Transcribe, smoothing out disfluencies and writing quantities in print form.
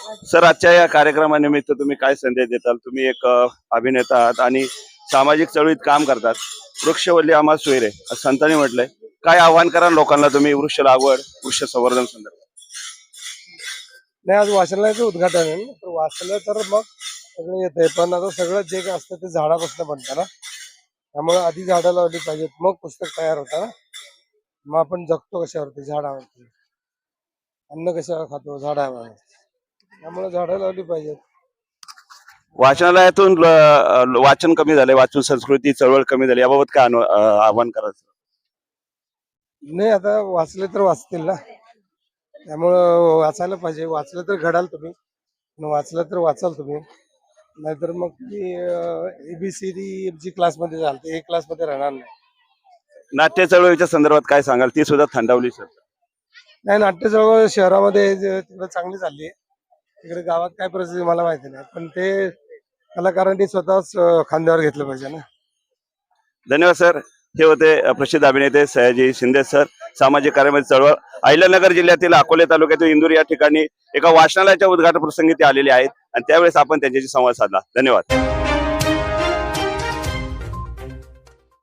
Sir, आजच्या या कार्यक्रमानिमित्त तुम्ही काय संदेश देताल? तुम्ही एक अभिनेता आहात आणि सामाजिक चळवळीत काम करतात. वृक्षवल्ली आम्हा सोयरे असं संतांनी म्हटलंय. काय आव्हान करा लोकांना तुम्ही वृक्ष लागवड, वृक्ष संवर्धन संदर्भात? नाही, आज वाचनालयाचं उद्घाटन आहे ना, तर वाचलं तर मग सगळं येतंय. पण आता सगळं जे काय असतं ते झाडापासून बनतं ना, त्यामुळे आधी झाडं लावली पाहिजेत, मग पुस्तक तयार होतं ना. मग आपण जगतो कशावरती? झाडावरती. अन्न कशावर खातो? झाडावर. त्यामुळे झाडं लावली पाहिजेत. वाचनालयातून वाचन कमी झालंय, वाचन संस्कृती चळवळ कमी झाली, याबाबत काय आव्हान करायचं? नाही, आता वाचले तर वाचतील ना, त्यामुळं वाचायला पाहिजे. वाचलं तर घडाल तुम्ही, आणि वाचलं तर वाचाल तुम्ही. नाहीतर मग तुम्ही ABCD जी क्लासमध्ये जाल ते A क्लासमध्ये राहणार नाही. नाट्य चळवळीच्या संदर्भात काय सांगाल? ती सुद्धा थंडावली सर. नाही, नाट्य चळवळ शहरामध्ये तिकडे चांगली चालली आहे. तिकडे गावात काय परिस्थिती मला माहिती नाही, पण ते कलाकारांनी स्वतःच खांद्यावर घेतलं पाहिजे ना. धन्यवाद सर. हे होते प्रसिद्ध अभिनेते सयाजी शिंदे सर. सामाजिक कार्यामध्ये चळवळ. अहिल्यानगर जिल्ह्यातील अकोले तालुक्यातील इंदूर या ठिकाणी एका वाचनालयाच्या उद्घाटन प्रसंगी ते आलेले आहेत आणि त्यावेळेस आपण त्यांच्याशी संवाद साधला. धन्यवाद.